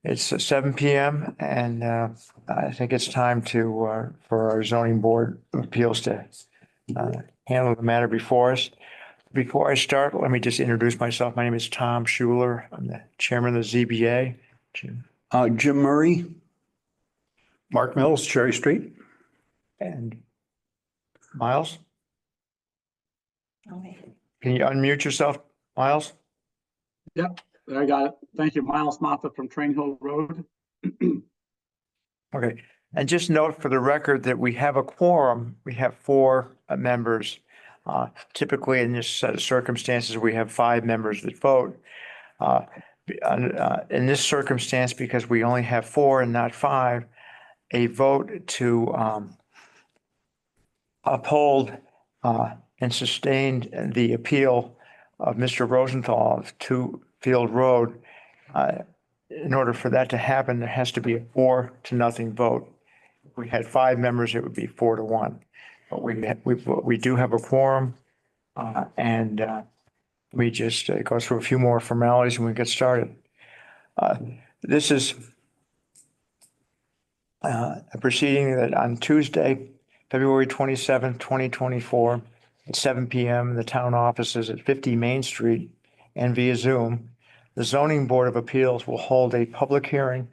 It's 7 p.m. and I think it's time for our zoning board of appeals to handle the matter before us. Before I start, let me just introduce myself. My name is Tom Schuler. I'm the chairman of the ZBA. Jim. Jim Murray. Mark Mills, Cherry Street. And Miles, Okay. can you unmute yourself, Miles? Yep, I got it. Thank you. Miles Moffett from Train Hill Road. Okay, and just note for the record that we have a quorum. We have four members. Typically, in this set of circumstances, we have five members that vote. In this circumstance, because we only have four and not five, a vote to uphold and sustain the appeal of Mr. Rosenthal of 2 Field Road. In order for that to happen, there has to be a 4-0 vote. If we had five members, it would be 4-1. But we do have a quorum, and we just go through a few more formalities and we get started. This is a proceeding that on Tuesday, February 27th, 2024, at 7 p.m. in the town offices at 50 Main Street and via Zoom, the Zoning Board of Appeals will hold a public hearing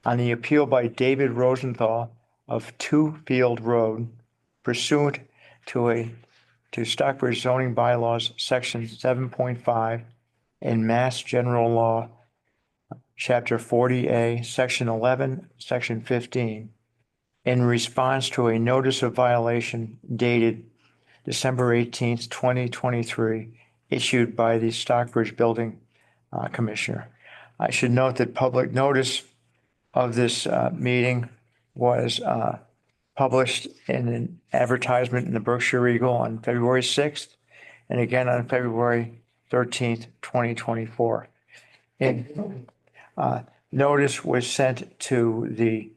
on the appeal by David Rosenthal of 2 Field Road pursuant to Stockbridge zoning bylaws, section 7.5 and Mass General Law, chapter 40A, section 11, section 15, in response to a notice of violation dated December 18th, 2023, issued by the Stockbridge Building Commissioner. I should note that public notice of this meeting was published in an advertisement in the Berkshire Eagle on February 6th and again on February 13th, 2024. And notice was sent to the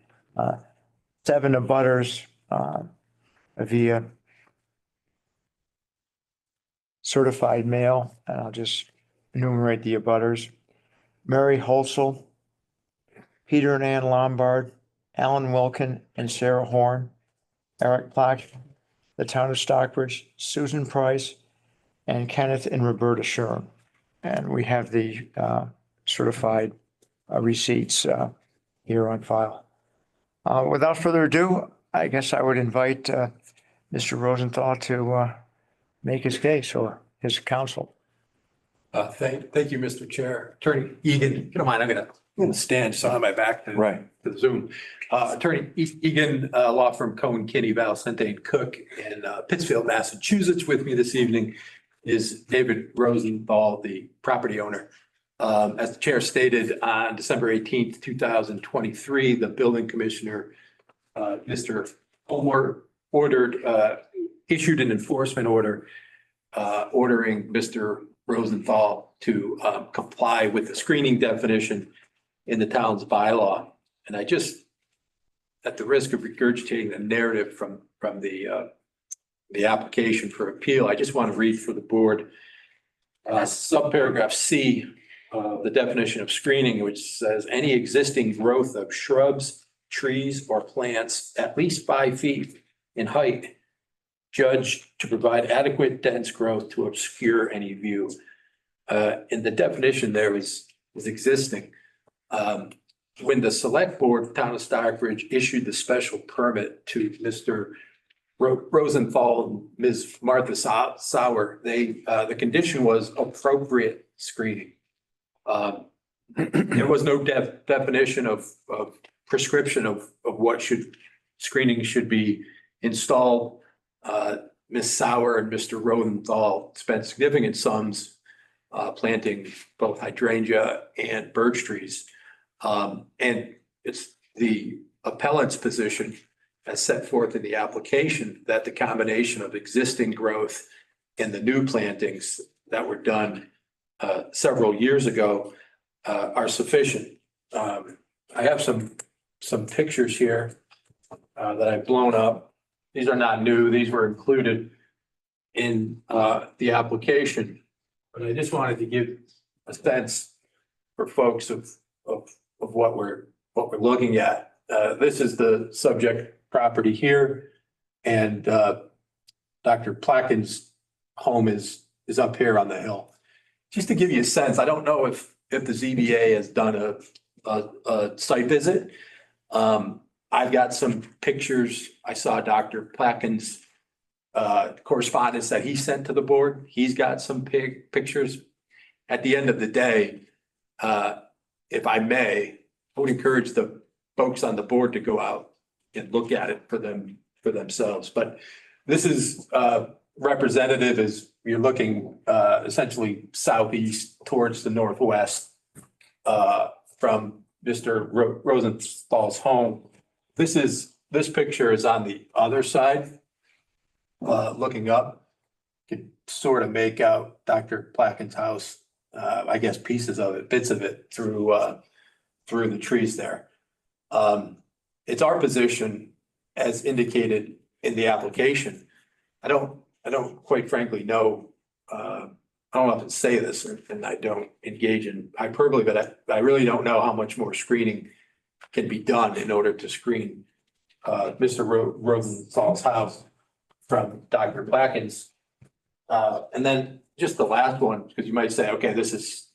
7 abutters via certified mail, and I'll just enumerate the abutters: Mary Holsel, Peter and Ann Lombard, Alan Wilkin and Sarah Horn, Eric Plack, the town of Stockbridge, Susan Price, and Kenneth and Roberta Sherm. And we have the certified receipts here on file. Without further ado, I guess I would invite Mr. Rosenthal to make his case, or his counsel. Thank you, Mr. Chair. Attorney Egan, if you don't mind, I'm gonna stand so I have my back to the Zoom. Attorney Egan, law firm Cohen, Kinney, Valcente and Cook in Pittsfield, Massachusetts. With me this evening is David Rosenthal, the property owner. As the chair stated, on December 18th, 2023, the building commissioner, Mr. Homer, issued an enforcement order ordering Mr. Rosenthal to comply with the screening definition in the town's bylaw. And I just, at the risk of regurgitating the narrative from the application for appeal, I just want to read for the board subparagraph C of the definition of screening, which says any existing growth of shrubs, trees, or plants at least 5 feet in height judged to provide adequate dense growth to obscure any view. In the definition there was existing. When the select board, town of Stockbridge, issued the special permit to Mr. Rosenthal and Ms. Martha Sauer, the condition was appropriate screening. There was no definition of prescription of what screening should be installed. Ms. Sauer and Mr. Rosenthal spent significant sums planting both hydrangea and birch trees. And it's the appellant's position, as set forth in the application, that the combination of existing growth and the new plantings that were done several years ago are sufficient. I have some pictures here that I've blown up. These are not new. These were included in the application. But I just wanted to give a sense for folks of of what we're looking at. This is the subject property here. And Dr. Plakken's home is up here on the hill. Just to give you a sense, I don't know if the ZBA has done a site visit. I've got some pictures. I saw Dr. Plakken's correspondence that he sent to the board. He's got some pictures. At the end of the day, if I may, I would encourage the folks on the board to go out and look at it for themselves. But this is representative as you're looking essentially southeast towards the northwest from Mr. Rosenthal's home. This picture is on the other side, looking up. You can sort of make out Dr. Plakken's house, I guess pieces of it, bits of it through the trees there. It's our position, as indicated in the application. I don't quite frankly know, I don't have to say this, and I don't engage in hyperbole, but I really don't know how much more screening can be done in order to screen Mr. Rosenthal's house from Dr. Plakken's. And then just the last one, because you might say, okay, this is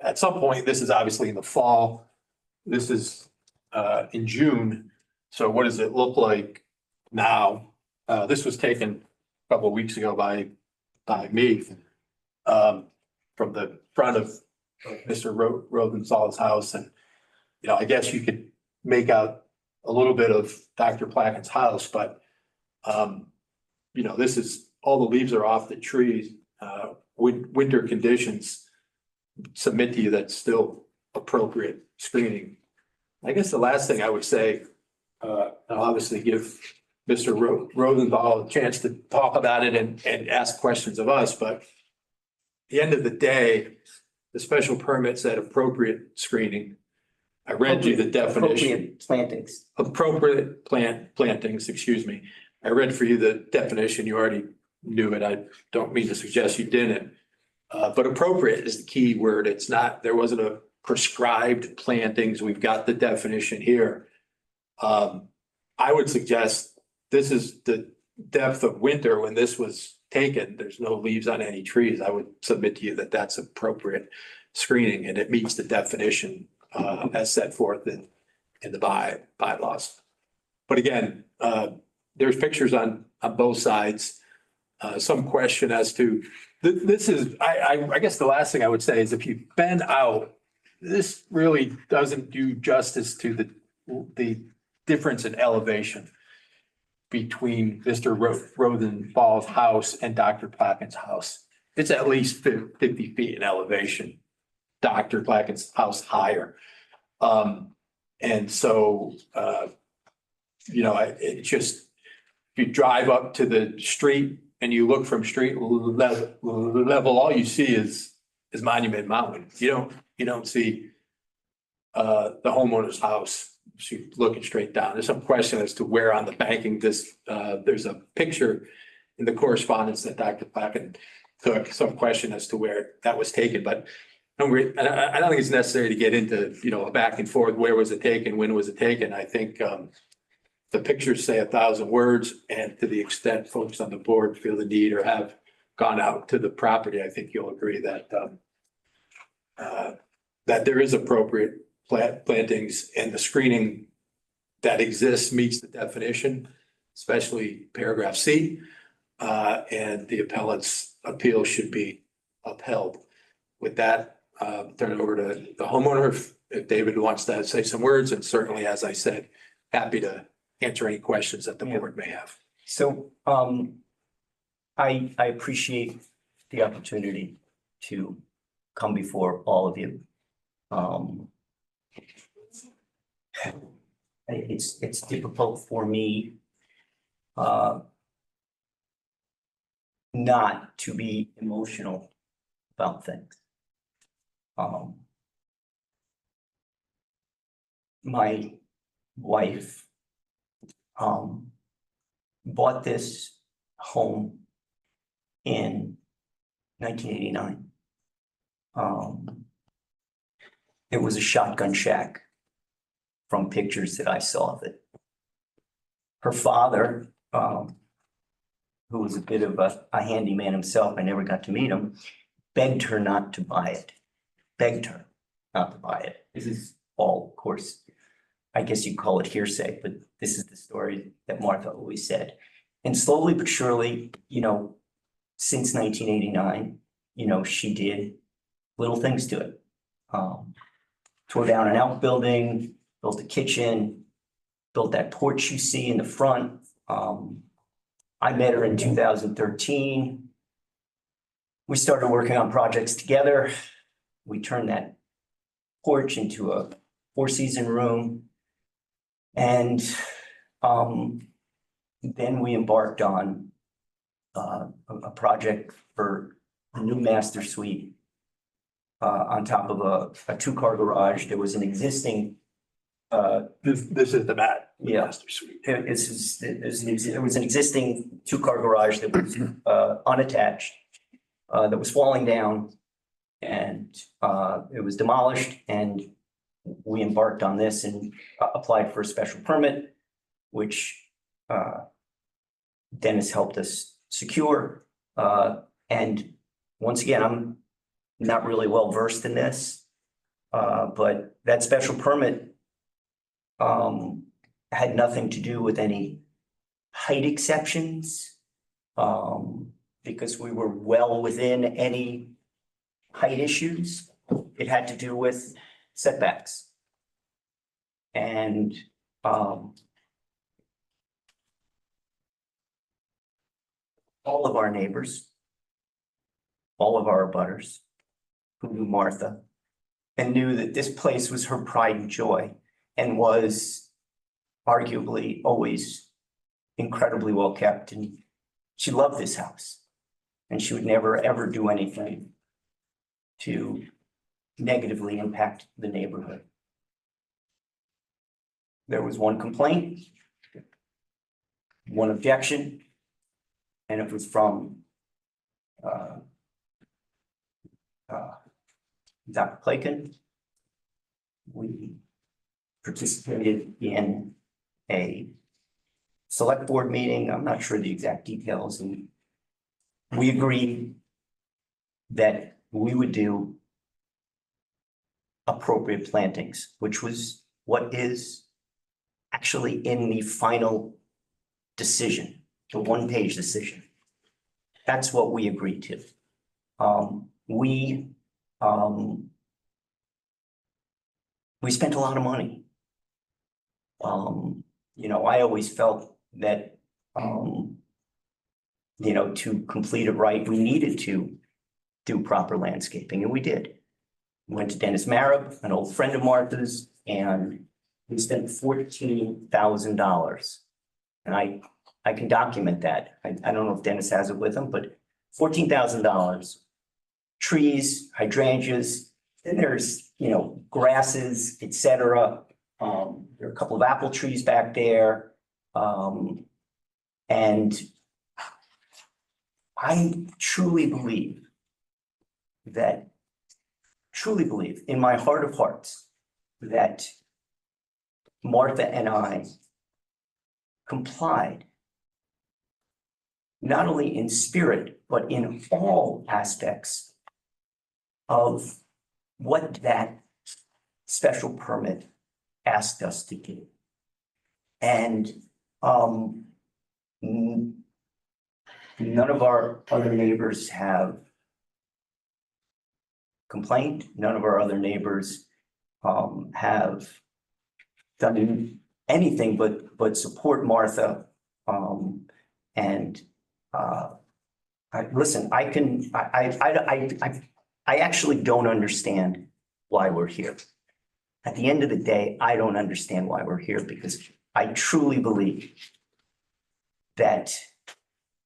at some point, this is obviously in the fall. This is in June. So what does it look like now? This was taken a couple of weeks ago by me from the front of Mr. Rosenthal's house. And, you know, I guess you could make out a little bit of Dr. Plakken's house, but, you know, this is, all the leaves are off the trees. Winter conditions submit to you that's still appropriate screening. I guess the last thing I would say, I'll obviously give Mr. Rosenthal a chance to talk about it and ask questions of us, but at the end of the day, the special permit said appropriate screening. I read you the definition. Appropriate Plantings, excuse me. I read for you the definition. You already knew it. I don't mean to suggest you didn't. But appropriate is the key word. It's not, there wasn't a prescribed plantings. We've got the definition here. I would suggest this is the depth of winter when this was taken. There's no leaves on any trees. I would submit to you that that's appropriate screening and it meets the definition as set forth in the bylaws. But again, there's pictures on both sides. Some question as to, this is, I guess the last thing I would say is if you've been out, this really doesn't do justice to the difference in elevation between Mr. Rosenthal's house and Dr. Plakken's house. It's at least 50 feet in elevation. Dr. Plakken's house higher. And so, you know, it just, if you drive up to the street and you look from street level, all you see is Monument Mountain. You don't see the homeowner's house. You're looking straight down. There's some question as to where on the banking this, there's a picture in the correspondence that Dr. Plakken took, some question as to where that was taken, but I don't think it's necessary to get into, you know, a back and forth. Where was it taken? When was it taken? I think the pictures say 1,000 words, and to the extent folks on the board feel the need or have gone out to the property, I think you'll agree that that there is appropriate plantings and the screening that exists meets the definition, especially paragraph C, and the appellate's appeal should be upheld. With that, turn it over to the homeowner if David wants to say some words, and certainly, as I said, happy to answer any questions that the board may have. So I appreciate the opportunity to come before all of you. It's difficult for me not to be emotional about things. My wife bought this home in 1989. It was a shotgun shack from pictures that I saw of it. Her father, who was a bit of a handyman himself, I never got to meet him, begged her not to buy it. Begged her not to buy it. This is all, of course, I guess you'd call it hearsay, but this is the story that Martha always said. And slowly but surely, since 1989, she did little things to it. Tore down an outbuilding, built a kitchen, built that porch you see in the front. I met her in 2013. We started working on projects together. We turned that porch into a 4-season room. And then we embarked on a project for a new master suite on top of a 2-car garage. There was an existing. This is the Yeah. master suite. It was an existing 2-car garage that was unattached, that was falling down, and it was demolished, and we embarked on this and applied for a special permit, which Dennis helped us secure. And once again, I'm not really well versed in this, but that special permit had nothing to do with any height exceptions, because we were well within any height issues. It had to do with setbacks. And all of our neighbors, all of our abutters who knew Martha and knew that this place was her pride and joy and was arguably always incredibly well kept. And she loved this house, and she would never, ever do anything to negatively impact the neighborhood. There was one complaint, one objection, and it was from Dr. Clayton. We participated in a select board meeting. I'm not sure the exact details, and we agreed that we would do appropriate plantings, which was what is actually in the final decision, the 1-page decision. That's what we agreed to. We spent a lot of money. I always felt that, to complete it right, we needed to do proper landscaping, and we did. We went to Dennis Marab, an old friend of Martha's, and we spent $14,000. And I can document that. I don't know if Dennis has it with him, but $14,000. Trees, hydrangeas, then there's, grasses, etc. There are a couple of apple trees back there. And I truly believe in my heart of hearts that Martha and I complied not only in spirit, but in all aspects of what that special permit asked us to do. And none of our other neighbors have complained. None of our other neighbors have done anything but support Martha. I actually don't understand why we're here. At the end of the day, I don't understand why we're here, because I truly believe that,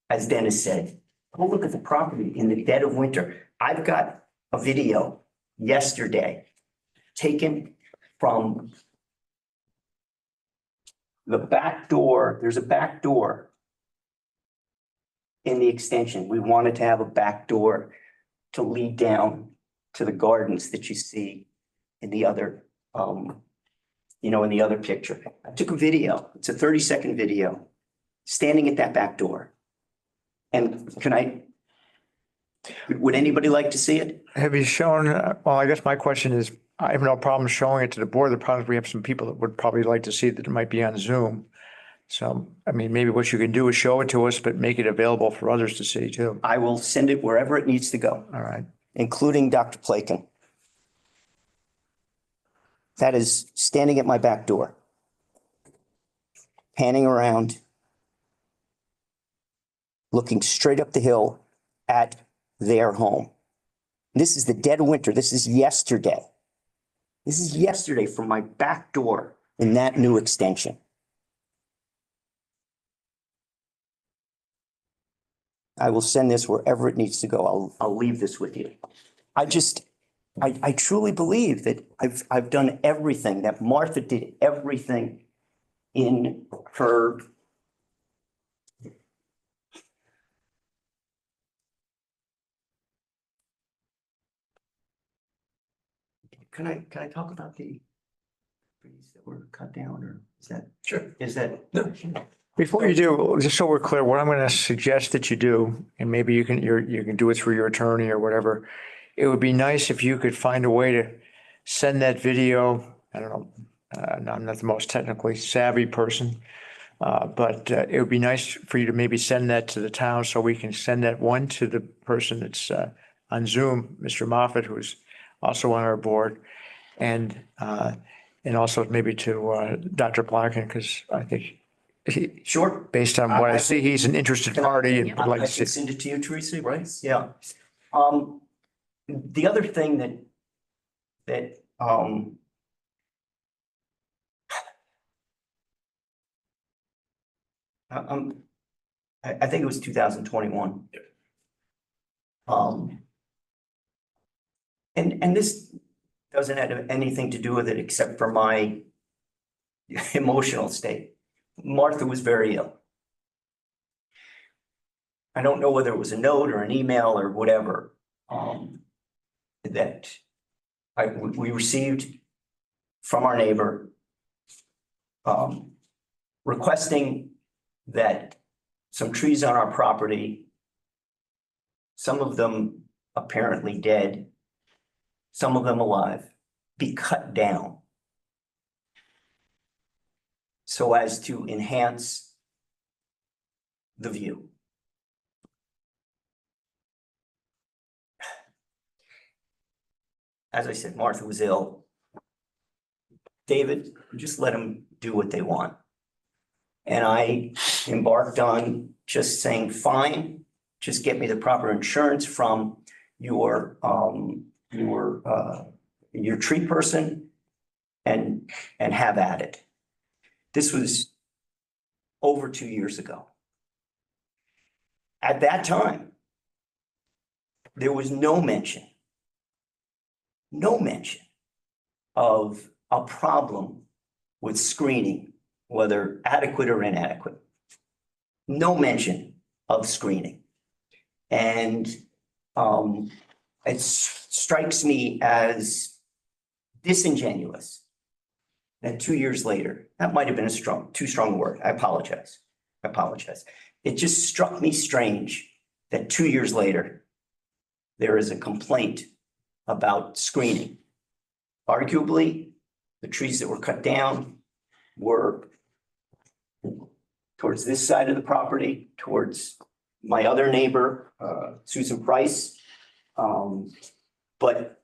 as Dennis said, go look at the property in the dead of winter. I've got a video yesterday taken from the back door. There's a back door in the extension. We wanted to have a back door to lead down to the gardens that you see in the other, in the other picture. I took a video. It's a 30-second video, standing at that back door. And would anybody like to see it? Have you shown, well, I guess my question is, I have no problem showing it to the board. The problem is we have some people that would probably like to see that it might be on Zoom. So, I mean, maybe what you can do is show it to us, but make it available for others to see too. I will send it wherever it needs to go, All right. including Dr. Plaken. That is standing at my back door, panning around, looking straight up the hill at their home. This is the dead of winter. This is yesterday. This is yesterday from my back door in that new extension. I will send this wherever it needs to go. I'll leave this with you. I truly believe that I've done everything, that Martha did everything in her. Can I talk about the trees that were cut down, or is that? Sure. Is that? No. Before you do, just so we're clear, what I'm going to suggest that you do, and maybe you can do it through your attorney or whatever. It would be nice if you could find a way to send that video. I don't know, I'm not the most technically savvy person. But it would be nice for you to maybe send that to the town so we can send that one to the person that's on Zoom, Mr. Moffett, who's also on our board. And also maybe to Dr. Blacken, because I think Sure. based on what I see, he's an interested party and would like I to can see. send it to you, Teresa, right? Yeah. The other thing that I think it was 2021. And this doesn't have anything to do with it except for my emotional state. Martha was very ill. I don't know whether it was a note or an email or whatever, that we received from our neighbor, requesting that some trees on our property, some of them apparently dead, some of them alive, be cut down so as to enhance the view. As I said, Martha was ill. David, just let them do what they want. And I embarked on just saying, fine, just get me the proper insurance from your tree person and have at it. This was over 2 years ago. At that time, there was no mention of a problem with screening, whether adequate or inadequate. No mention of screening. And it strikes me as disingenuous that 2 years later, that might have been too strong a word. I apologize. It just struck me strange that 2 years later, there is a complaint about screening. Arguably, the trees that were cut down were towards this side of the property, towards my other neighbor, Susan Price. But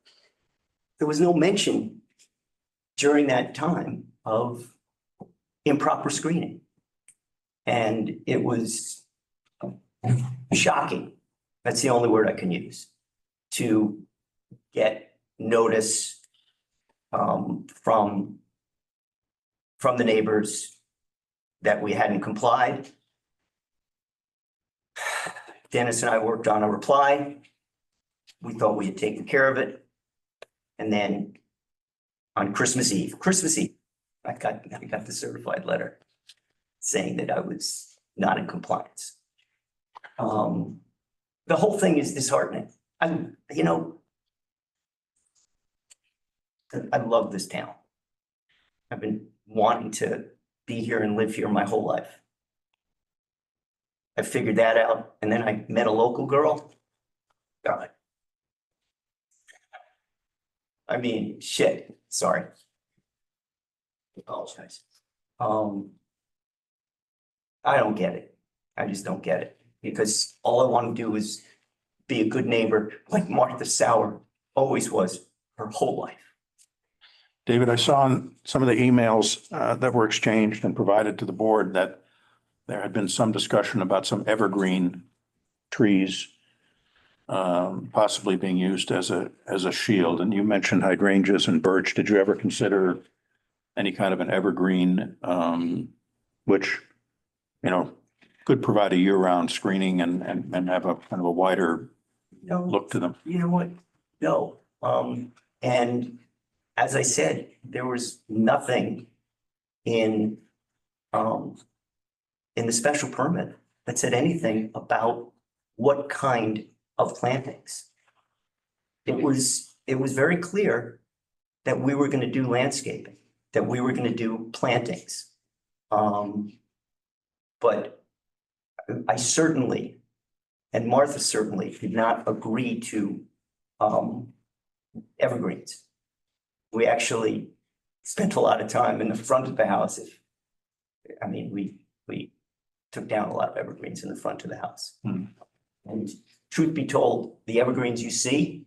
there was no mention during that time of improper screening. And it was shocking. That's the only word I can use, to get notice from the neighbors that we hadn't complied. Dennis and I worked on a reply. We thought we had taken care of it. And then on Christmas Eve, I got the certified letter saying that I was not in compliance. The whole thing is disheartening. I love this town. I've been wanting to be here and live here my whole life. I figured that out, and then I met a local girl. God. I mean, shit, sorry. Apologize. I don't get it. I just don't get it, because all I want to do is be a good neighbor, like Martha Sauer always was her whole life. David, I saw in some of the emails that were exchanged and provided to the board that there had been some discussion about some evergreen trees possibly being used as a shield. And you mentioned hydrangeas and birch. Did you ever consider any kind of an evergreen, which, you know, could provide a year-round screening and have a kind of a wider No, look to them? you know what? No. And as I said, there was nothing in the special permit that said anything about what kind of plantings. It was very clear that we were going to do landscaping, that we were going to do plantings. But I certainly, and Martha certainly, did not agree to evergreens. We actually spent a lot of time in the front of the house. I mean, we took down a lot of evergreens in the front of the house. And truth be told, the evergreens you see,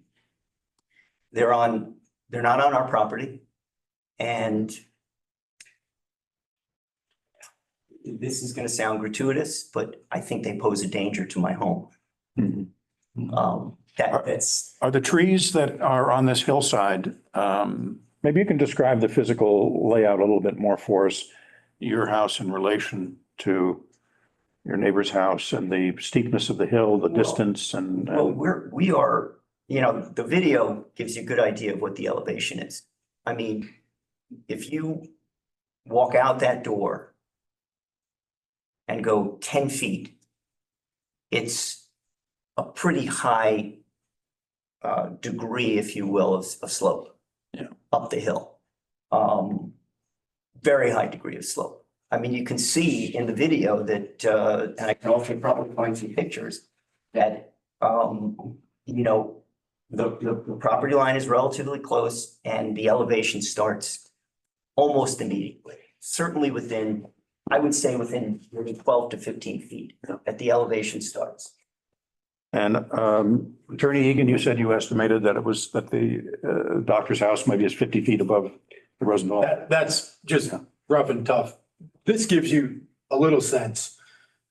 they're not on our property. And this is going to sound gratuitous, but I think they pose a danger to my home. That's Are the trees that are on this hillside, maybe you can describe the physical layout a little bit more for us, your house in relation to your neighbor's house and the steepness of the hill, the distance and. well, we are, you know, the video gives you a good idea of what the elevation is. I mean, if you walk out that door and go 10 feet, it's a pretty high degree, if you will, of slope. Yeah. Up the hill. Very high degree of slope. I mean, you can see in the video that, and I can also probably find some pictures that, you know, the property line is relatively close and the elevation starts almost immediately. Certainly within, I would say within maybe 12 to 15 feet at the elevation starts. And Attorney Egan, you said you estimated that it was that the doctor's house maybe is 50 feet above the Rosenthal. That's just rough and tough. This gives you a little sense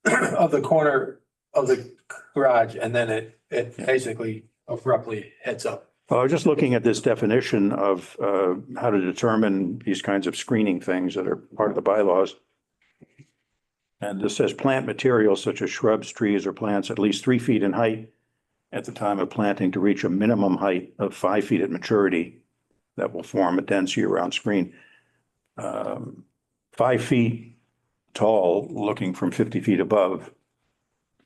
of the corner of the garage, and then it basically abruptly heads up. Well, I was just looking at this definition of how to determine these kinds of screening things that are part of the bylaws. And this says plant materials such as shrubs, trees, or plants at least 3 feet in height at the time of planting to reach a minimum height of 5 feet at maturity that will form a dense year-round screen. 5 feet tall, looking from 50 feet above,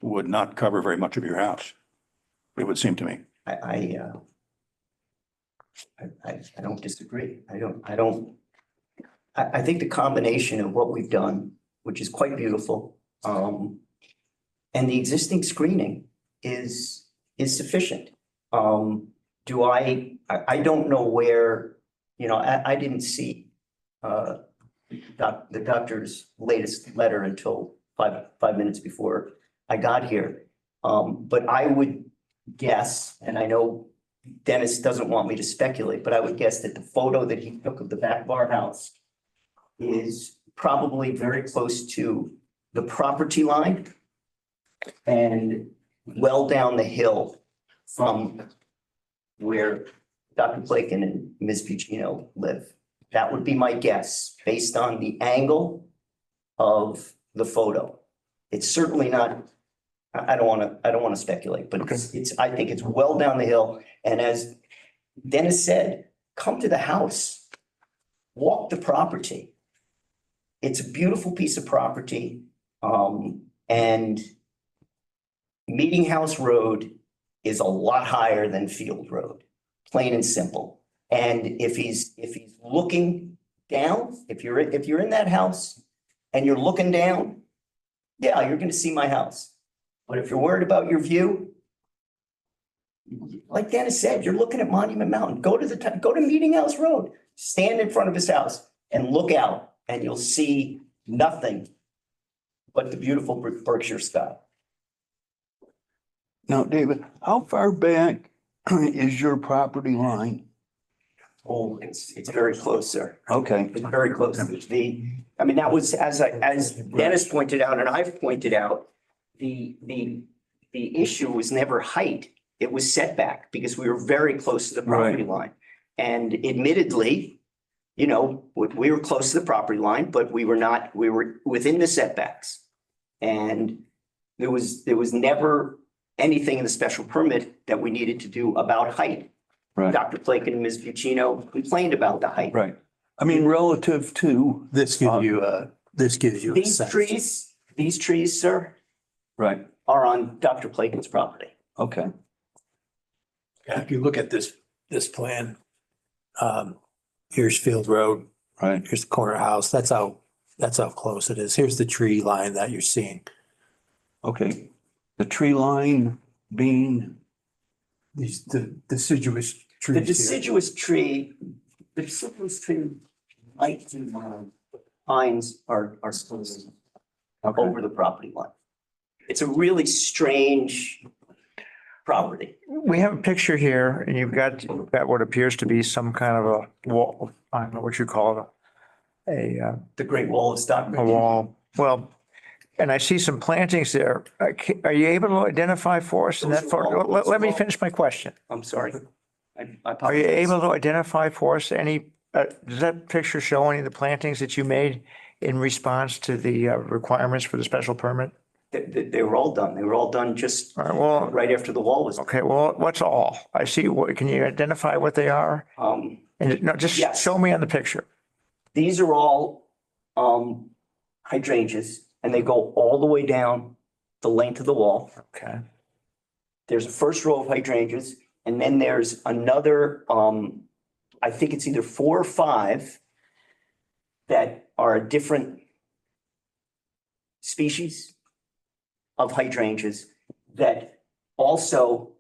would not cover very much of your house, it would seem to me. I don't disagree. I think the combination of what we've done, which is quite beautiful, and the existing screening is sufficient. I don't know where, you know, I didn't see the doctor's latest letter until five minutes before I got here. But I would guess, and I know Dennis doesn't want me to speculate, but I would guess that the photo that he took of the back of our house is probably very close to the property line and well down the hill from where Dr. Blaken and Ms. Puccino live. That would be my guess based on the angle of the photo. It's certainly not, I don't want to speculate, but I think it's well down the hill. And as Dennis said, come to the house, walk the property. It's a beautiful piece of property. And Meeting House Road is a lot higher than Field Road, plain and simple. And if he's looking down, if you're in that house and you're looking down, yeah, you're gonna see my house. But if you're worried about your view, like Dennis said, you're looking at Monument Mountain. Go to Meeting House Road, stand in front of his house and look out, and you'll see nothing but the beautiful Berkshire sky. Now, David, how far back is your property line? Oh, it's very close, sir. Okay, It's very close. I mean, that was, as Dennis pointed out, and I've pointed out, the issue was never height. It was setback, because we were very close to the property line. And admittedly, you know, we were close to the property line, but we were within the setbacks. And there was never anything in the special permit that we needed to do about height. right, Dr. Plaken and Ms. Buccino complained about the height. right. I mean, relative to, This gives you a sense. These trees, sir, right, are on Dr. Plaken's property. okay, Yeah, if you look at this plan, here's Field Road, right, here's the corner house. That's how close it is. Here's the tree line that you're seeing. okay. The tree line being, The deciduous The trees here. deciduous tree might be pines are supposed okay, over the property line. It's a really strange property. We have a picture here and you've got what appears to be some kind of a wall, I don't know what you call it, The Great Wall of a Stockbridge. wall. Well, and I see some plantings there. Are you able to identify for us in that Those are photo? all- Let me finish my question. I'm sorry. I Are you apologize. able to identify for us any, does that picture show any of the plantings that you made in response to the requirements for the special permit? They were all done. They were all done just All right, well, right after the wall was. okay, well, what's all? I see, can you identify what they are? And no, just Yes. show me on the picture. These are all hydrangeas, and they go all the way down the length of the wall. Okay. There's a first row of hydrangeas, and then there's another, I think it's either 4 or 5 that are a different species of hydrangeas that also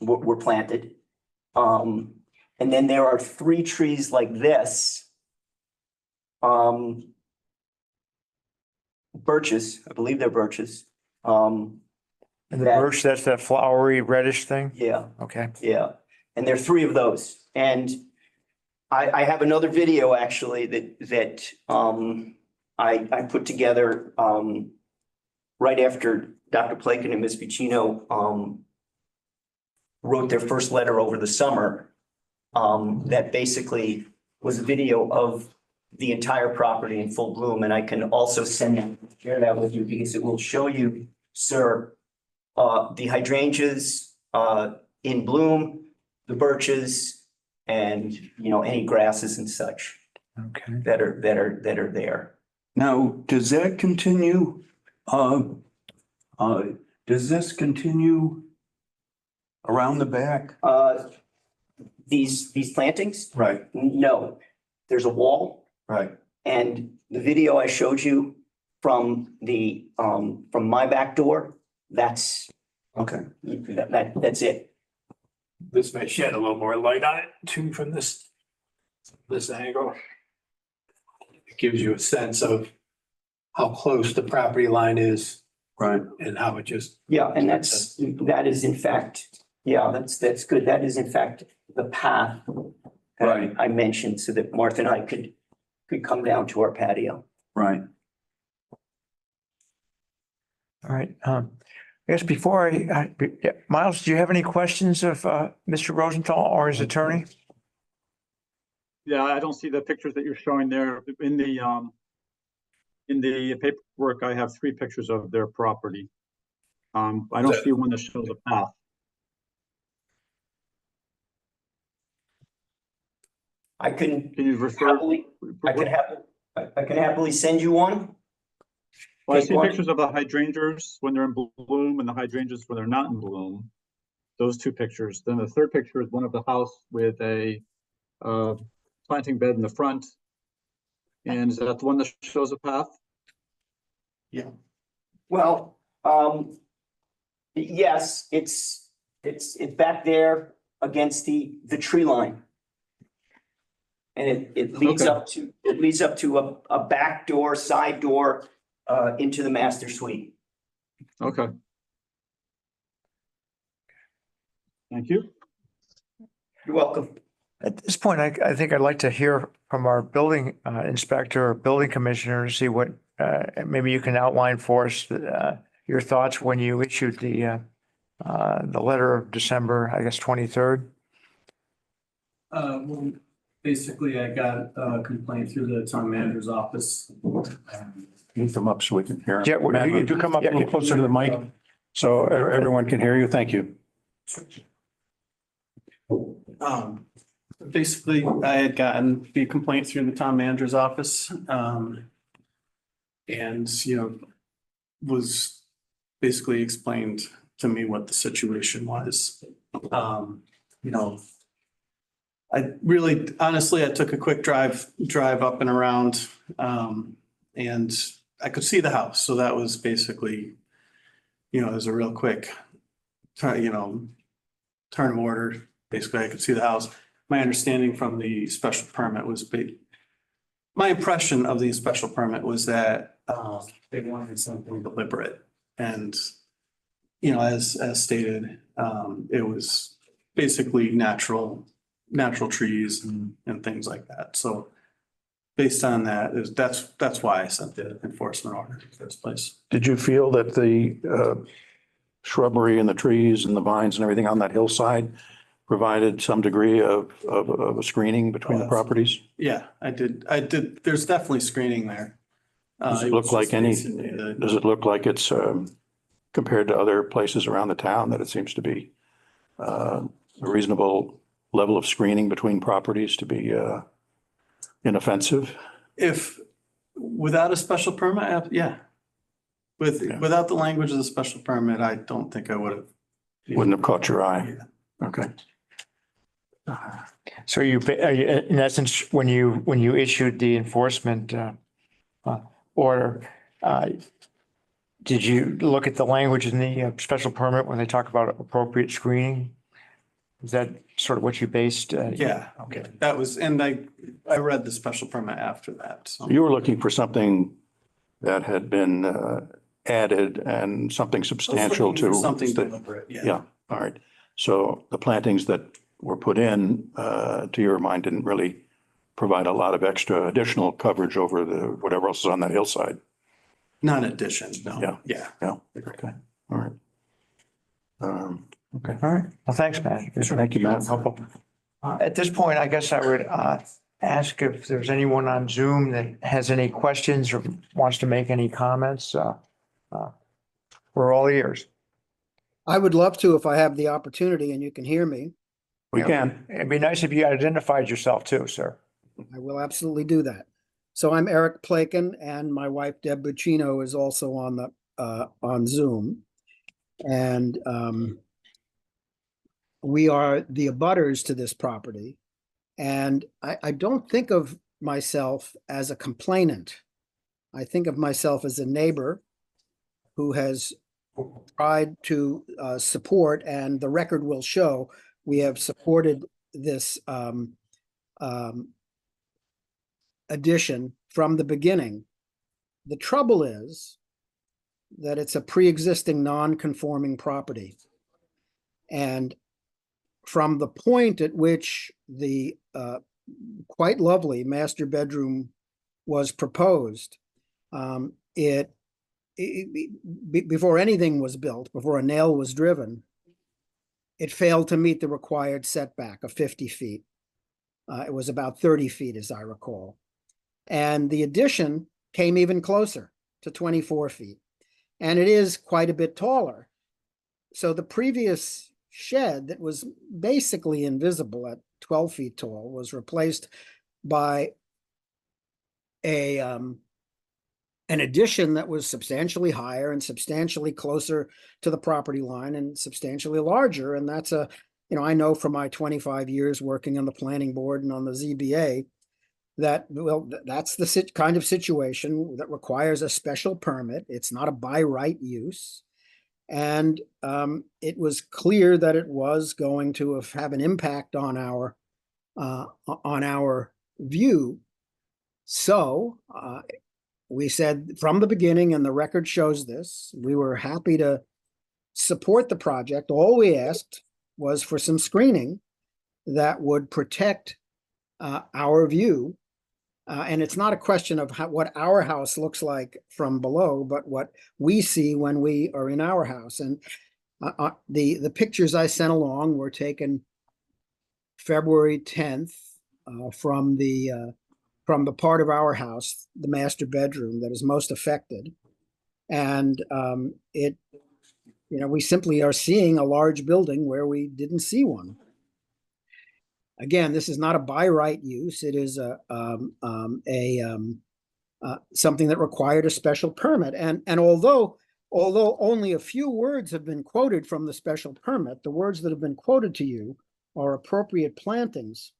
were planted. And then there are 3 trees like this. Birches, I believe they're birches. And the That- birch, that's that flowery reddish thing? Yeah, Okay. yeah. And there are 3 of those. And I have another video actually that I put together right after Dr. Plaken and Ms. Buccino wrote their first letter over the summer. That basically was a video of the entire property in full bloom. And I can also share that with you because it will show you, sir, the hydrangeas in bloom, the birches, and, you know, any grasses and such Okay. that are there. now, does that continue? Does this continue around the back? These plantings? Right, No, there's a wall, right, and the video I showed you from from my back door, that's okay, that's it. This may shed a little more light on it too from this angle. It gives you a sense of how close the property line is right. and how it just, Yeah, and that is in fact, yeah, that's good. That is in fact the path that Right. I mentioned so that Martha and I could come down to our patio. Right. All right. I guess before yeah, Miles, do you have any questions of Mr. Rosenthal or his attorney? Yeah, I don't see the pictures that you're showing there. In the paperwork, I have 3 pictures of their property. I don't see one that shows a path. I can Can you refer? happily, I can happily send you one. Well, I Take see one. pictures of the hydrangeas when they're in bloom and the hydrangeas when they're not in bloom. those two pictures. Then the third picture is one of the house with a planting bed in the front. And is that the one that shows a path? Well, yes, it's back there against the tree line. And it leads Okay. up to a back door, side door, into the master suite. Okay. Thank you. You're welcome. At this point, I think I'd like to hear from our building inspector or building commissioner to see what, maybe you can outline for us your thoughts when you issued the letter of December, I guess, 23rd. Well, basically, I got a complaint through the town manager's office. Move them up so we can hear. Yeah, Matt, would you come up a little closer to the mic so everyone can hear you? Thank you. Basically, I had gotten the complaint through the town manager's office. And, was basically explained to me what the situation was. I really, honestly, I took a quick drive up and around, and I could see the house. So that was basically, it was a real quick, turn of order. Basically, I could see the house. My understanding from the special permit was my impression of the special permit was that they wanted something deliberate. And, as stated, it was basically natural trees and things like that. So based on that, that's why I sent the enforcement order in the first place. Did you feel that the shrubbery and the trees and the vines and everything on that hillside provided some degree of a screening between the properties? Yeah, I did. There's definitely screening there. Does it look like does it look like it's compared to other places around the town that it seems to be a reasonable level of screening between properties to be inoffensive? If, without a special permit, yeah. Without the language of the special permit, I don't think I would have. Wouldn't have caught your eye. Okay. So in essence, when you issued the enforcement order, did you look at the language in the special permit when they talk about appropriate screening? Is that sort of what you based? Yeah, Okay. that was, and I read the special permit after that, so. You were looking for something that had been added and something substantial to. Something deliberate, yeah. Yeah, all right. So the plantings that were put in, to your mind, didn't really provide a lot of additional coverage over whatever else is on that hillside. Not an addition, no. Yeah. Yeah. Yeah, okay, all right. Okay. All right. Well, thanks, Matt. Thank you, Matt. Helpful. At this point, I guess I would ask if there's anyone on Zoom that has any questions or wants to make any comments. We're all ears. I would love to if I have the opportunity and you can hear me. We can. It'd be nice if you identified yourself too, sir. I will absolutely do that. So I'm Eric Plaken and my wife Deb Buccino is also on Zoom. And we are the abutters to this property. And I don't think of myself as a complainant. I think of myself as a neighbor who has tried to support, and the record will show, we have supported this addition from the beginning. The trouble is that it's a pre-existing non-conforming property. And from the point at which the quite lovely master bedroom was proposed, before anything was built, before a nail was driven, it failed to meet the required setback of 50 feet. It was about 30 feet, as I recall. And the addition came even closer to 24 feet. And it is quite a bit taller. So the previous shed that was basically invisible at 12 feet tall was replaced by a an addition that was substantially higher and substantially closer to the property line and substantially larger. And that's I know from my 25 years working on the planning board and on the ZBA that, well, that's the kind of situation that requires a special permit. It's not a by right use. And it was clear that it was going to have an impact on our view. So we said from the beginning, and the record shows this, we were happy to support the project. All we asked was for some screening that would protect our view. And it's not a question of what our house looks like from below, but what we see when we are in our house. And the pictures I sent along were taken February 10th from the part of our house, the master bedroom that is most affected. And we simply are seeing a large building where we didn't see one. Again, this is not a by right use. It is something that required a special permit. And although only a few words have been quoted from the special permit, the words that have been quoted to you are appropriate plantings.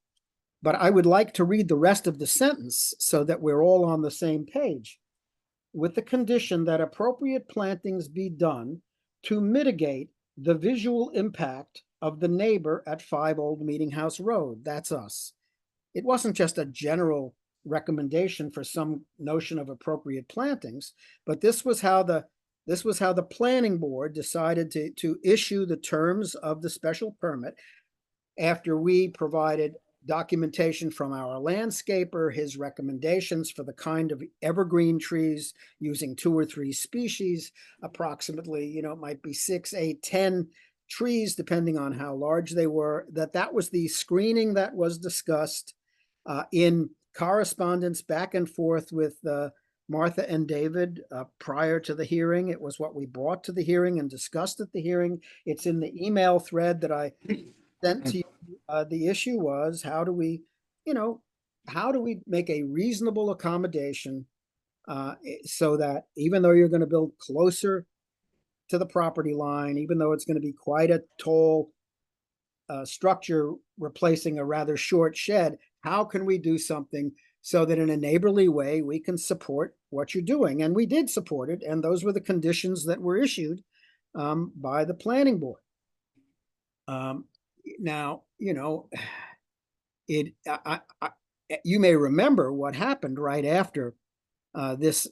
But I would like to read the rest of the sentence so that we're all on the same page. With the condition that appropriate plantings be done to mitigate the visual impact of the neighbor at 5 Old Meeting House Road. That's us. It wasn't just a general recommendation for some notion of appropriate plantings, but this was how the planning board decided to issue the terms of the special permit after we provided documentation from our landscaper, his recommendations for the kind of evergreen trees using 2 or 3 species, approximately, it might be 6, 8, 10 trees, depending on how large they were, that was the screening that was discussed in correspondence back and forth with Martha and David prior to the hearing. It was what we brought to the hearing and discussed at the hearing. It's in the email thread that I sent to you. The issue was, how do we make a reasonable accommodation so that even though you're going to build closer to the property line, even though it's going to be quite a tall structure replacing a rather short shed, how can we do something so that in a neighborly way we can support what you're doing? And we did support it, and those were the conditions that were issued by the planning board. Now, you may remember what happened right after this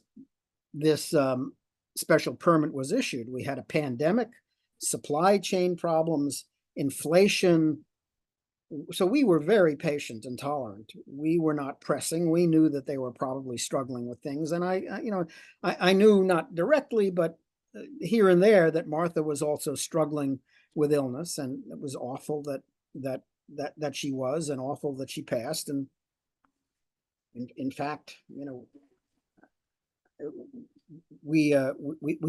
special permit was issued. We had a pandemic, supply chain problems, inflation. So we were very patient and tolerant. We were not pressing. We knew that they were probably struggling with things. And I knew, not directly, but here and there, that Martha was also struggling with illness, and it was awful that she was, and awful that she passed. And in fact, we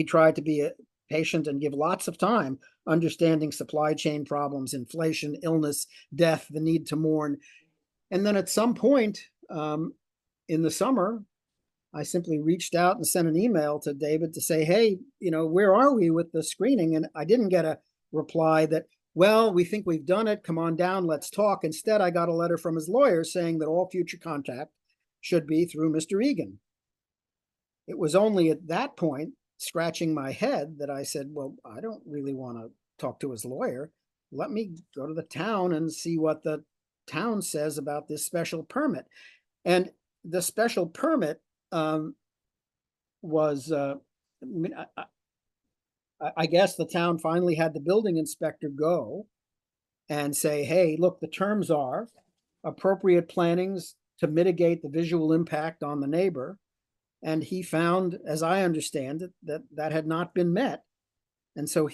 tried to be patient and give lots of time, understanding supply chain problems, inflation, illness, death, the need to mourn. And then at some point in the summer, I simply reached out and sent an email to David to say, hey, where are we with the screening? And I didn't get a reply that, well, we think we've done it. Come on down, let's talk. Instead, I got a letter from his lawyer saying that all future contact should be through Mr. Egan. It was only at that point, scratching my head, that I said, well, I don't really want to talk to his lawyer. Let me go to the town and see what the town says about this special permit. And the special permit was, I guess the town finally had the building inspector go and say, hey, look, the terms are appropriate plantings to mitigate the visual impact on the neighbor. And he found, as I understand it, that had not been met. And so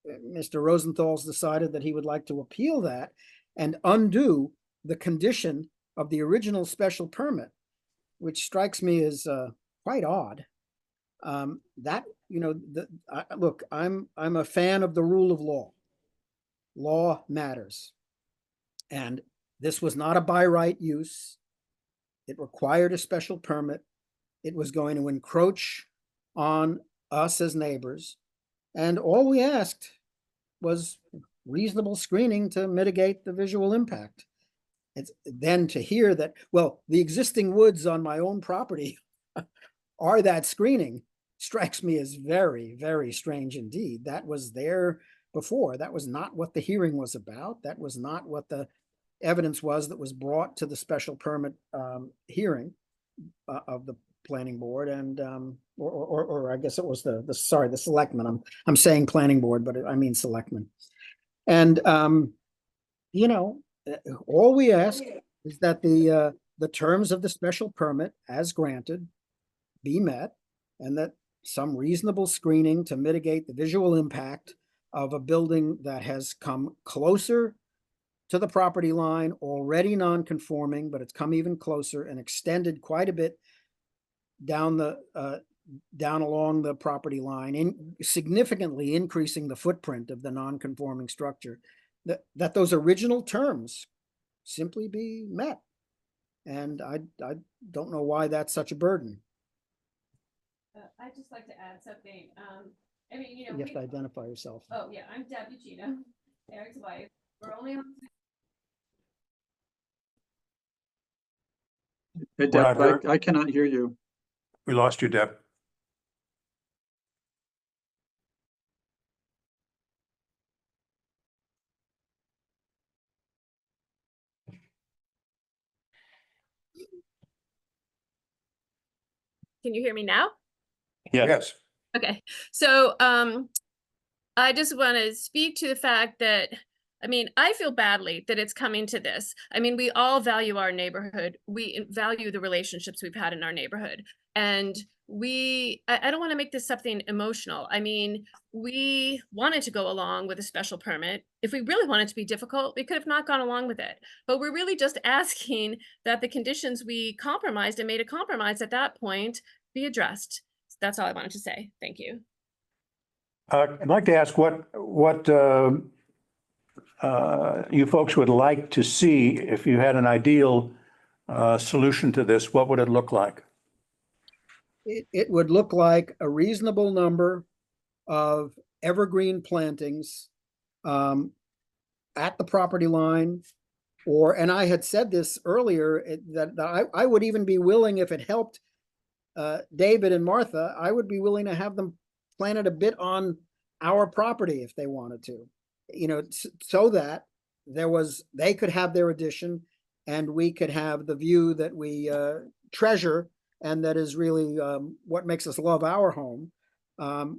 Mr. Rosenthal's decided that he would like to appeal that and undo the condition of the original special permit, which strikes me as quite odd. Look, I'm a fan of the rule of law. Law matters. And this was not a by right use. It required a special permit. It was going to encroach on us as neighbors. And all we asked was reasonable screening to mitigate the visual impact. It's then to hear that, well, the existing woods on my own property are that screening strikes me as very, very strange indeed. That was there before. That was not what the hearing was about. That was not what the evidence was that was brought to the special permit hearing of the planning board and or I guess it was the selectmen. I'm saying planning board, but I mean selectmen. And you know, all we ask is that the terms of the special permit as granted be met, and that some reasonable screening to mitigate the visual impact of a building that has come closer to the property line, already non-conforming, but it's come even closer and extended quite a bit down along the property line, significantly increasing the footprint of the non-conforming structure, that those original terms simply be met. And I don't know why that's such a burden. I'd just like to add something. I mean, you know, You have to identify yourself. oh yeah, I'm Debbie Gino, Eric's wife. We're only on. Hey, We're not Deb, heard. I cannot hear you. We lost you, Deb. Can you hear me now? Yes. Okay, so I just want to speak to the fact that, I mean, I feel badly that it's coming to this. I mean, we all value our neighborhood. We value the relationships we've had in our neighborhood. And I don't want to make this something emotional. I mean, we wanted to go along with a special permit. If we really wanted to be difficult, we could have not gone along with it. But we're really just asking that the conditions we compromised and made a compromise at that point be addressed. That's all I wanted to say. Thank you. I'd like to ask what you folks would like to see if you had an ideal solution to this. What would it look like? It would look like a reasonable number of evergreen plantings at the property line, and I had said this earlier, that I would even be willing, if it helped David and Martha, I would be willing to have them planted a bit on our property if they wanted to, you know, so that they could have their addition and we could have the view that we treasure, and that is really what makes us love our home,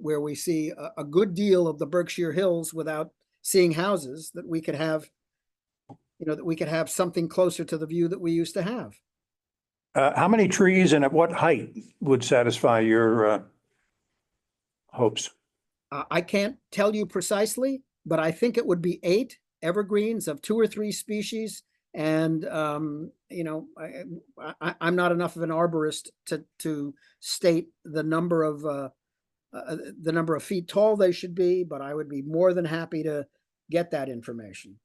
where we see a good deal of the Berkshire Hills without seeing houses, that we could have, you know, that we could have something closer to the view that we used to have. How many trees and at what height would satisfy your hopes? I can't tell you precisely, but I think it would be 8 evergreens of 2 or 3 species. And, you know, I'm not enough of an arborist to state the number of feet tall they should be, but I would be more than happy to get that information.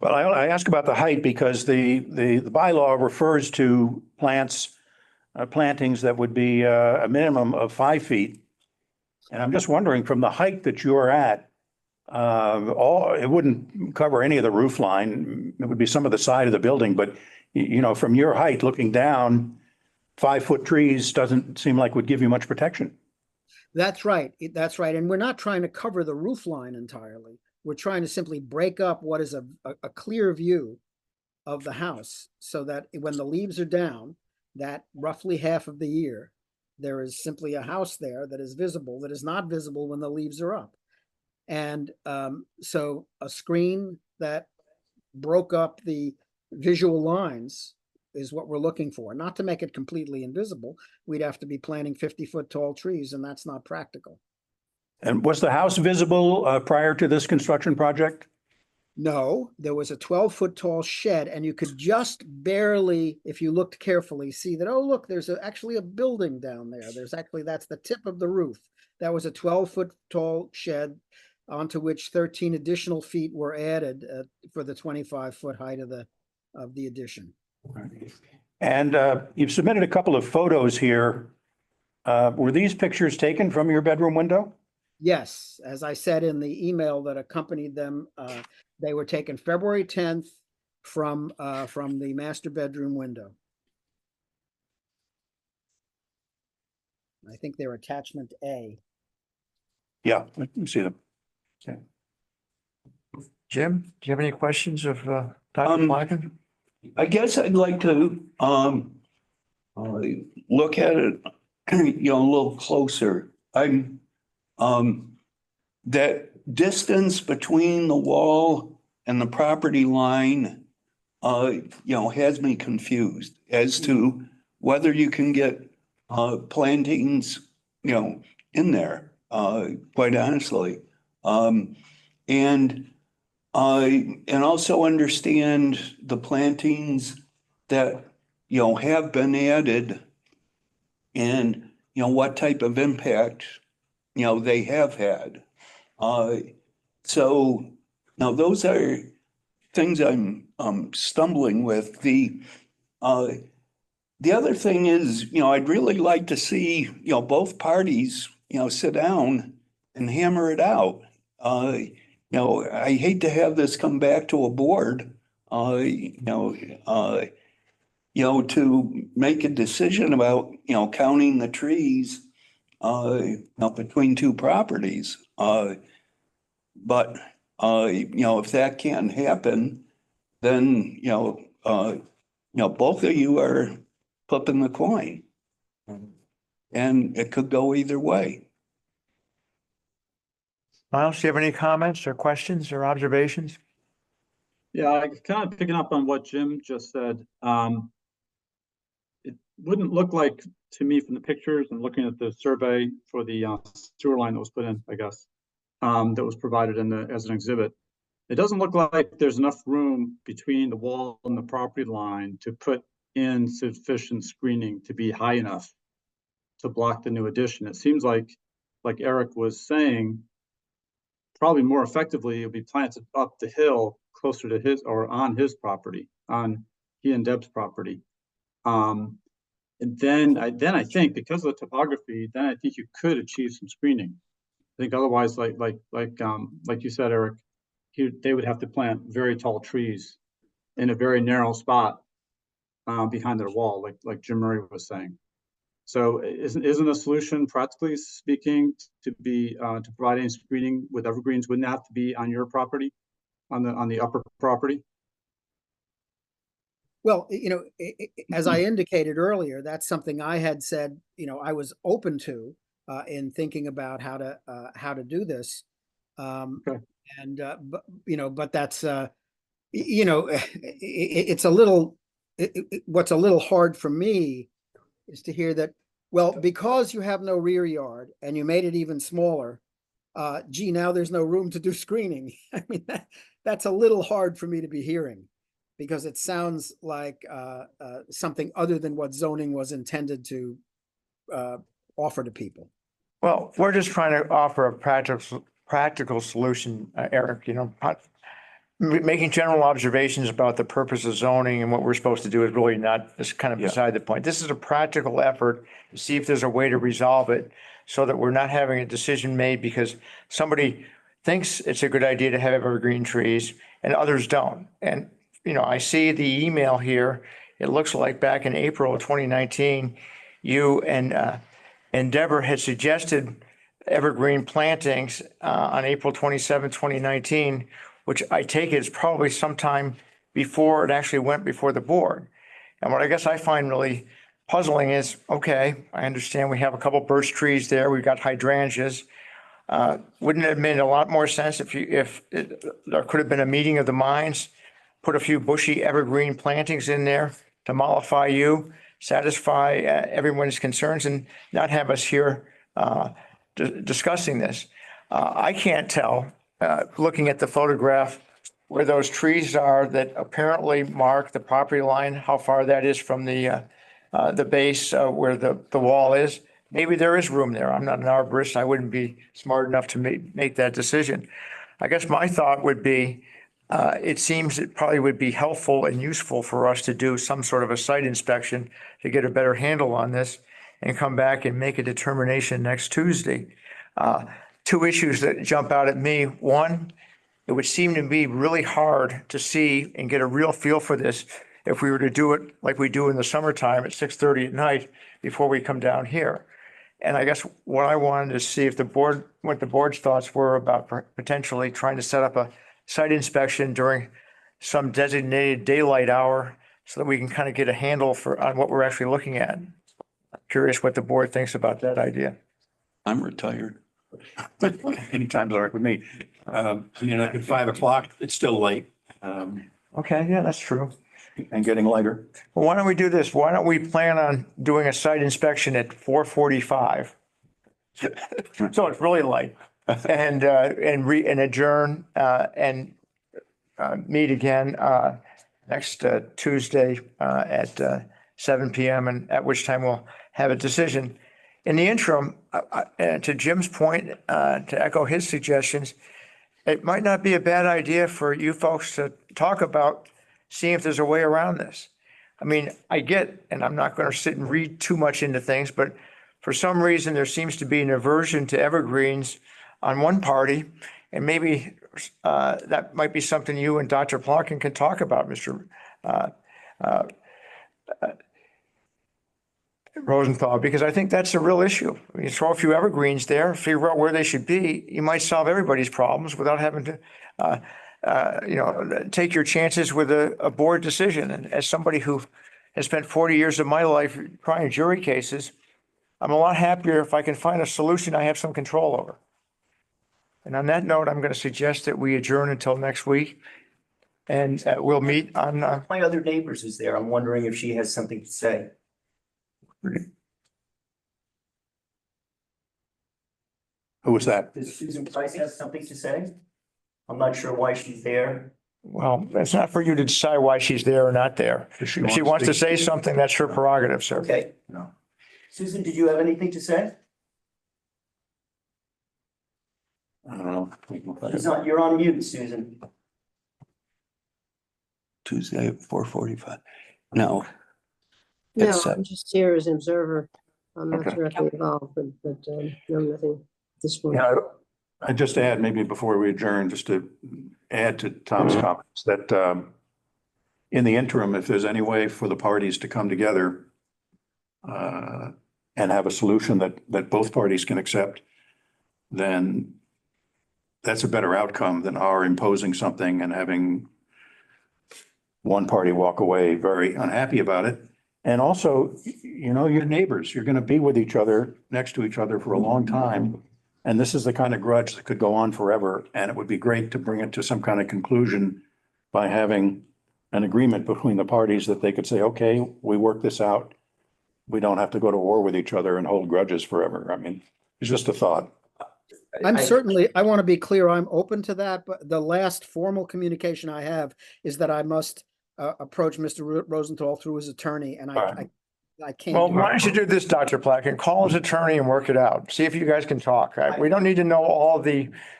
Well, I ask about the height because the bylaw refers to plantings that would be a minimum of 5 feet. And I'm just wondering, from the height that you're at, it wouldn't cover any of the roof line. It would be some of the side of the building, but you know, from your height looking down, 5-foot trees doesn't seem like would give you much protection. That's right. That's right. And we're not trying to cover the roof line entirely. We're trying to simply break up what is a clear view of the house, so that when the leaves are down, that roughly half of the year, there is simply a house there that is visible, that is not visible when the leaves are up. And so a screen that broke up the visual lines is what we're looking for. Not to make it completely invisible. We'd have to be planting 50-foot tall trees, and that's not practical. And was the house visible prior to this construction project? No, there was a 12-foot tall shed, and you could just barely, if you looked carefully, see that, oh, look, there's actually a building down there. That's the tip of the roof. That was a 12-foot tall shed onto which 13 additional feet were added for the 25-foot height of the addition. And you've submitted a couple of photos here. Were these pictures taken from your bedroom window? Yes, as I said in the email that accompanied them, they were taken February 10th from the master bedroom window. I think they're attachment A. Yeah, let me see them. Jim, do you have any questions of Dr. Blacken? I guess I'd like to, look at it, a little closer. That distance between the wall and the property line, has me confused as to whether you can get, plantings, in there, quite honestly. And also understand the plantings that, have been added and, what type of impact, they have had. So now those are things I'm stumbling with. The other thing is, I'd really like to see, both parties, sit down and hammer it out. I hate to have this come back to a board, to make a decision about, counting the trees, between two properties. But, if that can't happen, then, both of you are flipping the coin. And it could go either way. Miles, do you have any comments or questions or observations? Yeah, I kind of picking up on what Jim just said. It wouldn't look like to me from the pictures and looking at the survey for the sewer line that was put in, I guess, that was provided as an exhibit. It doesn't look like there's enough room between the wall and the property line to put in sufficient screening to be high enough to block the new addition. It seems like Eric was saying, probably more effectively, it'll be planted up the hill closer to his or on his property, on he and Deb's property. And then I think because of the topography, then I think you could achieve some screening. I think otherwise, like you said, Eric, they would have to plant very tall trees in a very narrow spot behind their wall, like Jim Murray was saying. So isn't a solution, practically speaking, to provide any screening with evergreens? Wouldn't have to be on your property, on the upper property? Well, as I indicated earlier, that's something I had said, I was open to in thinking about how to do this. Okay. And but that's it's a little what's a little hard for me is to hear that, well, because you have no rear yard and you made it even smaller, gee, now there's no room to do screening. I mean, that's a little hard for me to be hearing, because it sounds like something other than what zoning was intended to offer to people. Well, we're just trying to offer a practical solution, Eric, making general observations about the purpose of zoning and what we're supposed to do is really not, it's kind of beside the point. This is a practical effort to see if there's a way to resolve it so that we're not having a decision made because somebody thinks it's a good idea to have evergreen trees and others don't. And, I see the email here. It looks like back in April of 2019, you and Deborah had suggested evergreen plantings on April 27, 2019, which I take it is probably sometime before it actually went before the board. And what I guess I find really puzzling is, okay, I understand we have a couple birch trees there. We've got hydrangeas. Wouldn't it have made a lot more sense if there could have been a meeting of the minds, put a few bushy evergreen plantings in there to mollify you, satisfy everyone's concerns, and not have us here discussing this. I can't tell, looking at the photograph, where those trees are that apparently mark the property line, how far that is from the base where the wall is. Maybe there is room there. I'm not an arborist. I wouldn't be smart enough to make that decision. I guess my thought would be, it seems it probably would be helpful and useful for us to do some sort of a site inspection to get a better handle on this and come back and make a determination next Tuesday. Two issues that jump out at me. One, it would seem to be really hard to see and get a real feel for this if we were to do it like we do in the summertime at 6:30 at night before we come down here. And I guess what I wanted to see if the board, what the board's thoughts were about potentially trying to set up a site inspection during some designated daylight hour so that we can kind of get a handle on what we're actually looking at. I'm curious what the board thinks about that idea. I'm retired. Anytime's all right with me. At 5 o'clock, it's still late. Okay, yeah, that's true. And getting lighter. Well, why don't we do this? Why don't we plan on doing a site inspection at 4:45? So it's really light and adjourn, and meet again, next Tuesday, at 7 PM, and at which time we'll have a decision. In the interim, to Jim's point, to echo his suggestions, it might not be a bad idea for you folks to talk about seeing if there's a way around this. I mean, I get, and I'm not going to sit and read too much into things, but for some reason, there seems to be an aversion to evergreens on one party, and maybe that might be something you and Dr. Plotkin can talk about, Mr. Rosenthal, because I think that's a real issue. You throw a few evergreens there, figure out where they should be, you might solve everybody's problems without having to take your chances with a board decision. And as somebody who has spent 40 years of my life trying jury cases, I'm a lot happier if I can find a solution I have some control over. And on that note, I'm going to suggest that we adjourn until next week. And we'll meet on, My other neighbors is there. I'm wondering if she has something to say. Who was that? Does Susan Price have something to say? I'm not sure why she's there. well, it's not for you to decide why she's there or not there. If she wants to say something, that's her prerogative, sir. Okay. No. Susan, did you have anything to say? I don't know. You're on mute, Susan. Tuesday at 4:45. No. No, It's, I'm just here as an observer. I'm not Okay. directly involved, but no, nothing at this point. Yeah, I just add, maybe before we adjourn, just to add to Tom's comments, that in the interim, if there's any way for the parties to come together and have a solution that both parties can accept, then that's a better outcome than our imposing something and having one party walk away very unhappy about it. And also, your neighbors, you're going to be with each other, next to each other for a long time. And this is the kind of grudge that could go on forever. And it would be great to bring it to some kind of conclusion by having an agreement between the parties that they could say, okay, we worked this out. We don't have to go to war with each other and hold grudges forever. I mean, it's just a thought. I want to be clear, I'm open to that, but the last formal communication I have is that I must approach Mr. Rosenthal through his attorney, and I can't. Well, do why that. don't you do this, Dr. Plotkin? Call his attorney and work it out. See if you guys can talk. We don't need to know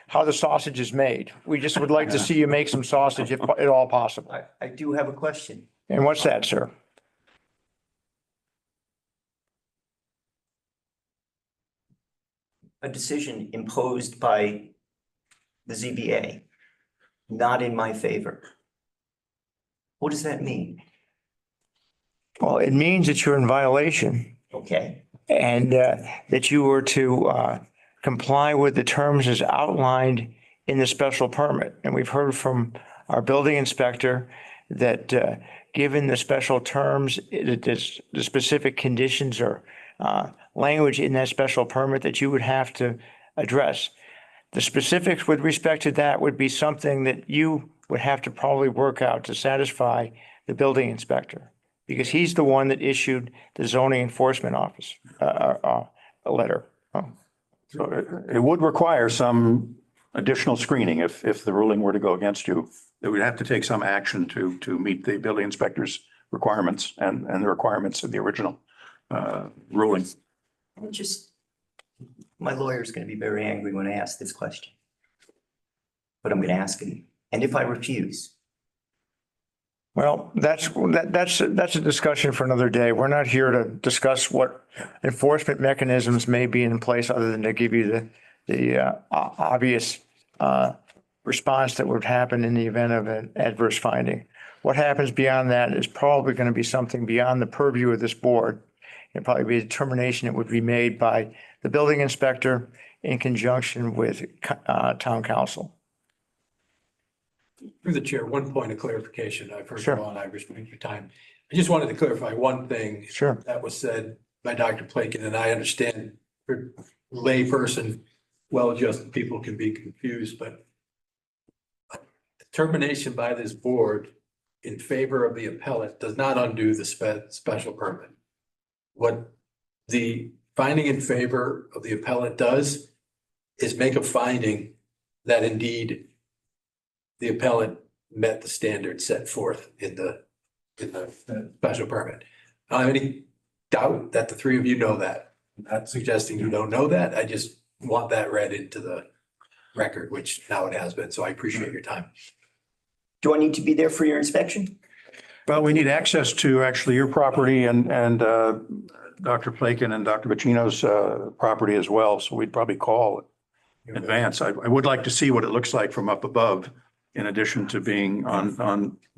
how the sausage is made. We just would like to see you make some sausage if at all possible. I do have a question. And what's that, sir? A decision imposed by the ZBA, not in my favor. What does that mean? Well, it means that you're in violation Okay, and that you were to comply with the terms as outlined in the special permit. And we've heard from our building inspector that given the special terms, the specific conditions or language in that special permit that you would have to address. The specifics with respect to that would be something that you would have to probably work out to satisfy the building inspector, because he's the one that issued the zoning enforcement office a letter. So it would require some additional screening if the ruling were to go against you. That we'd have to take some action to meet the building inspector's requirements and the requirements of the original ruling. my lawyer's going to be very angry when I ask this question. But I'm going to ask him And if I refuse? Well, that's a discussion for another day. We're not here to discuss what enforcement mechanisms may be in place other than to give you the obvious response that would happen in the event of an adverse finding. What happens beyond that is probably going to be something beyond the purview of this board. It'd probably be a determination that would be made by the building inspector in conjunction with town council. Through the chair, one point of clarification. First Sure. of all, and I respect your time. I just wanted to clarify one thing. Sure. That was said by Dr. Plakin, and I understand for layperson, well-adjusted people can be confused, but determination by this board in favor of the appellate does not undo the special permit. What the finding in favor of the appellate does is make a finding that indeed the appellant met the standards set forth in the special permit. I don't have any doubt that the three of you know that. I'm not suggesting you don't know that. I just want that read into the record, which now it has been. So I appreciate your time. Do I need to be there for your inspection? Well, we need access to actually your property and Dr. Plakin and Dr. Bacino's property as well. So we'd probably call in advance. I would like to see what it looks like from up above, in addition to being on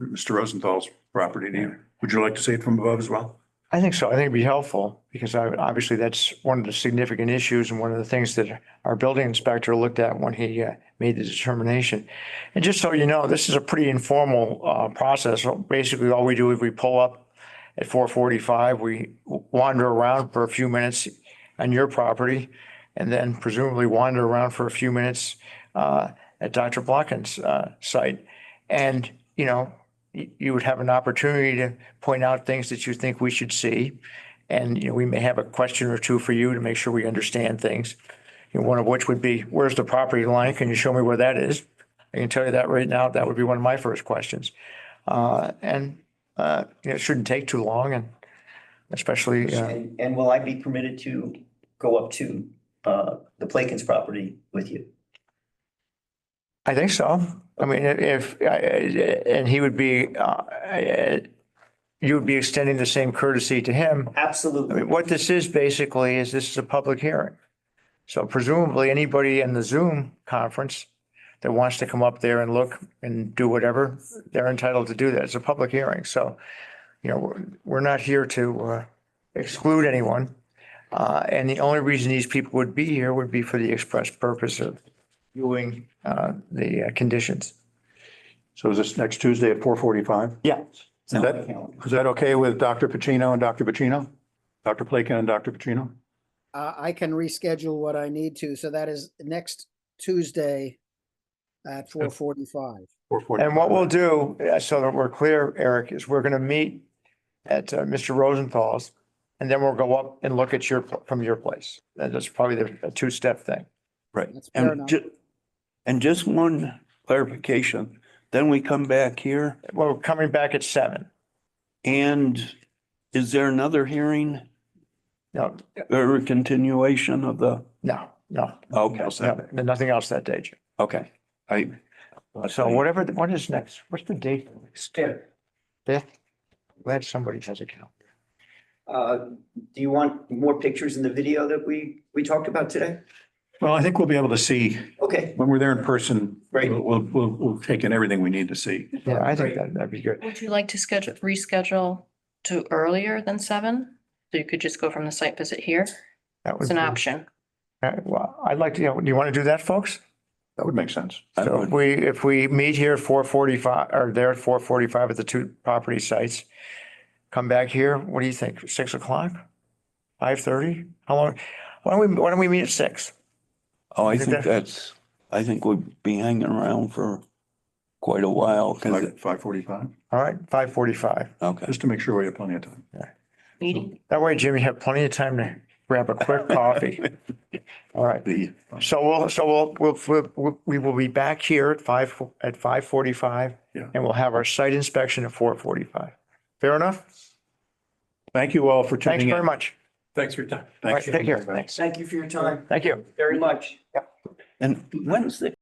Mr. Rosenthal's property. Would you like to see it from above as well? I think so. I think it'd be helpful because obviously that's one of the significant issues and one of the things that our building inspector looked at when he made the determination. And just so you know, this is a pretty informal process. Basically, all we do is we pull up at 4:45, we wander around for a few minutes on your property, and then presumably wander around for a few minutes at Dr. Blocken's site. And, you know, you would have an opportunity to point out things that you think we should see. And, you know, we may have a question or two for you to make sure we understand things. You know, one of which would be, where's the property line? Can you show me where that is? I can tell you that right now. That would be one of my first questions. You know, it shouldn't take too long, and especially, And will I be permitted to go up to the Plakin's property with you? I think so. I mean, and he would be, you would be extending the same courtesy to him. I Absolutely. mean, what this is basically is this is a public hearing. So presumably anybody in the Zoom conference that wants to come up there and look and do whatever, they're entitled to do that. It's a public hearing. So, you know, we're not here to exclude anyone. And the only reason these people would be here would be for the express purpose of viewing the conditions. So is this next Tuesday at 4:45? Yeah. Is that okay with Dr. Pacino and Dr. Bacino? Dr. Plakin and Dr. Bacino? I can reschedule what I need to. So that is next Tuesday at 4:45. 4:45. And what we'll do, so that we're clear, Eric, is we're going to meet at Mr. Rosenthal's, and then we'll go up and look at from your place. That's probably a two-step thing. Right. That's fair And enough. and just one clarification, then we come back here Well, we're coming back at 7. and is there another hearing No, or a continuation of the? no. Okay, No, nothing else that day, Jim. okay. So what is next? What's the date? 5th? Glad somebody has a calendar. Do you want more pictures in the video that we talked about today? Well, I think we'll be able to see Okay, when we're there in person. Great. We'll take in everything we need to see. Yeah, I think Great. that'd be good. Would you like to reschedule to earlier than 7? So you could just go from the site visit here? That It's would an be- option. Well, I'd like to, do you want to do that, folks? That would make sense. So if we meet here at 4:45 or there at 4:45 at the two property sites, come back here, what do you think? 6 o'clock? 5:30? How long? Why don't we meet at 6? Oh, I think think I think we'll be hanging around for quite a while. 'Cause 5:45, All right, 5:45. okay. just to make sure we have plenty of time. Meeting. That way, Jimmy, you have plenty of time to grab a quick coffee. All right. We will be back here at 5:45. Yeah. And we'll have our site inspection at 4:45. Fair enough? Thank you all for Thanks tuning in. very much. Thanks for your time. All right, take care. Thanks. thank you for your time Thank you. very much. And when's the